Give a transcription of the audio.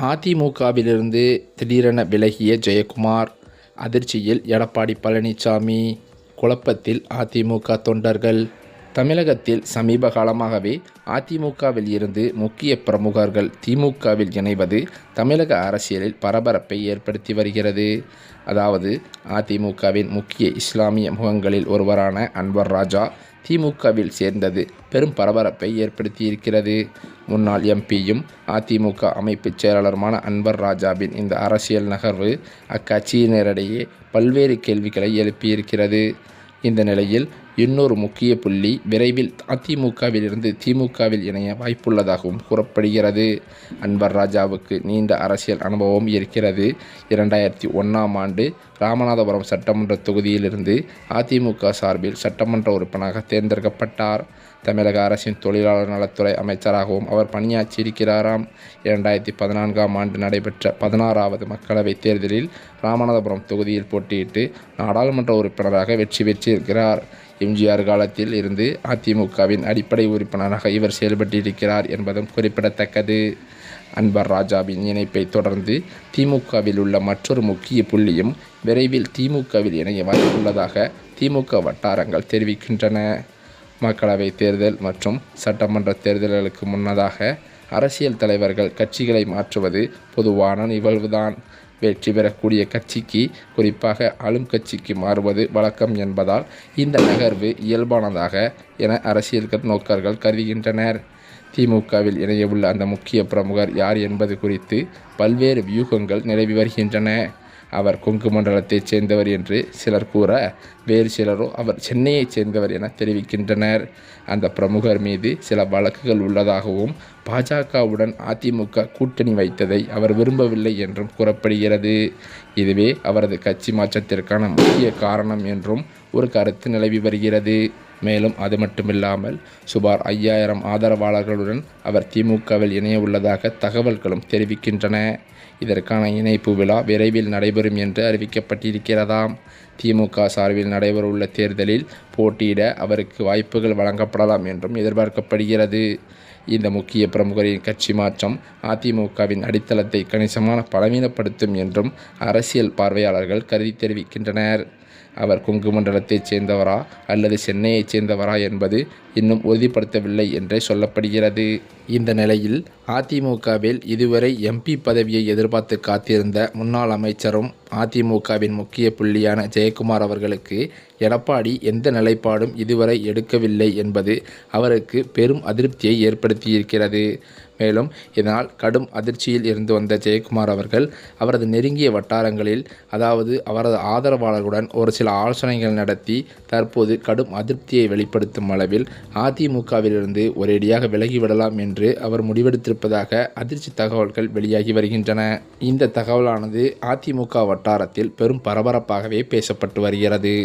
அதிமுகவிலிருந்து திடீரென விலகிய ஜெயக்குமார். அதிர்ச்சியில் எடப்பாடி பழனிசாமி. குழப்பத்தில் அதிமுக தொண்டர்கள். தமிழகத்தில் சமீப காலமாகவே அதிமுகவில் இருந்து முக்கிய பிரமுகர்கள் திமுகவில் இணைவது தமிழக அரசியலில் பரபரப்பை ஏற்படுத்தி வருகிறது. அதாவது அதிமுகவின் முக்கிய இஸ்லாமிய முகங்களில் ஒருவரான அன்வர் ராஜா திமுகவில் சேர்ந்தது பெரும் பரபரப்பை ஏற்படுத்தியிருக்கிறது. முன்னாள் எம்பியும் அதிமுக அமைப்புச் செயலாளருமான அன்வர் ராஜாவின் இந்த அரசியல் நகர்வு அக்கட்சியினரிடையே பல்வேறு கேள்விகளை எழுப்பியிருக்கிறது. இந்த நிலையில் இன்னொரு முக்கிய புள்ளி விரைவில் அதிமுகவிலிருந்து திமுகவில் இணைய வாய்ப்புள்ளதாகவும் கூறப்படுகிறது. அன்வர் ராஜாவுக்கு நீண்ட அரசியல் அனுபவம் இருக்கிறது. 2001ஆம் ஆண்டு ராமநாதபுரம் சட்டமன்ற தொகுதியிலிருந்து அதிமுக சார்பில் சட்டமன்ற உறுப்பினராக தேர்ந்தெடுக்கப்பட்டார். தமிழக அரசின் தொழிலாளர் நலத்துறை அமைச்சராகவும் அவர் பணியாற்றியிருக்கிறாராம். 2014ஆம் ஆண்டு நடைபெற்ற 16வது மக்களவைத் தேர்தலில் ராமநாதபுரம் தொகுதியில் போட்டியிட்டு நாடாளுமன்ற உறுப்பினராக வெற்றி பெற்றிருக்கிறார். எம்ஜிஆர் காலத்தில் இருந்து அதிமுகவின் அடிப்படை உறுப்பினராக இவர் செயல்பட்டிருக்கிறார் என்பதும் குறிப்பிடத்தக்கது. அன்வர் ராஜாவின் இணைப்பை தொடர்ந்து திமுகவில் உள்ள மற்றொரு முக்கிய புள்ளியும் விரைவில் திமுகவில் இணைய வாய்ப்புள்ளதாக திமுக வட்டாரங்கள் தெரிவிக்கின்றன. மக்களவைத் தேர்தல் மற்றும் சட்டமன்ற தேர்தல்களுக்கு முன்னதாக அரசியல் தலைவர்கள் கட்சிகளை மாற்றுவது பொதுவான நிகழ்வுதான். வெற்றி பெறக்கூடிய கட்சிக்கு, குறிப்பாக ஆளும் கட்சிக்கு மாறுவது வழக்கம் என்பதால் இந்த நகர்வு இயல்பானதாக என அரசியல் நோக்கர்கள் கருதுகின்றனர். திமுகவில் இணையவுள்ள அந்த முக்கிய பிரமுகர் யார் என்பது குறித்து பல்வேறு வியூகங்கள் நிலவி வருகின்றன. அவர் கொங்கு மண்டலத்தைச் சேர்ந்தவர் என்று சிலர் கூற, வேறு சிலரோ அவர் சென்னையைச் சேர்ந்தவர் என தெரிவிக்கின்றனர். அந்த பிரமுகர் மீது சில வழக்குகள் உள்ளதாகவும் பாஜகவுடன் அதிமுக கூட்டணி வைத்ததை அவர் விரும்பவில்லை என்றும் கூறப்படுகிறது. இதுவே அவரது கட்சி மாற்றத்திற்கான முக்கிய காரணம் என்றும் ஒரு கருத்து நிலவி வருகிறது. மேலும் அது மட்டுமில்லாமல் சுமார் 5000 ஆதரவாளர்களுடன் அவர் திமுகவில் இணைய உள்ளதாக தகவல்களும் தெரிவிக்கின்றன. இதற்கான இணைப்பு விழா விரைவில் நடைபெறும் என்று அறிவிக்கப்பட்டிருக்கிறதாம். திமுக சார்பில் நடைபெறவுள்ள தேர்தலில் போட்டியிட அவருக்கு வாய்ப்புகள் வழங்கப்படலாம் என்றும் எதிர்பார்க்கப்படுகிறது. இந்த முக்கிய பிரமுகரின் கட்சி மாற்றம் அதிமுகவின் அடித்தளத்தை கணிசமான பலவீனப்படுத்தும் என்றும் அரசியல் பார்வையாளர்கள் கருதி தெரிவிக்கின்றனர். அவர் கொங்கு மண்டலத்தைச் சேர்ந்தவரா அல்லது சென்னையைச் சேர்ந்தவரா என்பது இன்னும் உறுதிப்படுத்தவில்லை என்றே சொல்லப்படுகிறது. இந்த நிலையில் அதிமுகவில் இதுவரை எம்பி பதவியை எதிர்பார்த்து காத்திருந்த முன்னாள் அமைச்சரும் அதிமுகவின் முக்கிய புள்ளியான ஜெயக்குமார் அவர்களுக்கு எடப்பாடி எந்த நிலைப்பாடும் இதுவரை எடுக்கவில்லை என்பது அவருக்கு பெரும் அதிருப்தியை ஏற்படுத்தியிருக்கிறது. மேலும் இதனால் கடும் அதிர்ச்சியில் இருந்து வந்த ஜெயக்குமார் அவர்கள் அவரது நெருங்கிய வட்டாரங்களில், அதாவது அவரது ஆதரவாளர்களுடன் ஒரு சில ஆலோசனைகள் நடத்தி தற்போது கடும் அதிருப்தியை வெளிப்படுத்தும் அளவில் அதிமுகவிலிருந்து ஒரேடியாக விலகிவிடலாம் என்று அவர் முடிவெடுத்திருப்பதாக அதிர்ச்சி தகவல்கள் வெளியாகி வருகின்றன. இந்த தகவலானது அதிமுக வட்டாரத்தில் பெரும் பரபரப்பாகவே பேசப்பட்டு வருகிறது.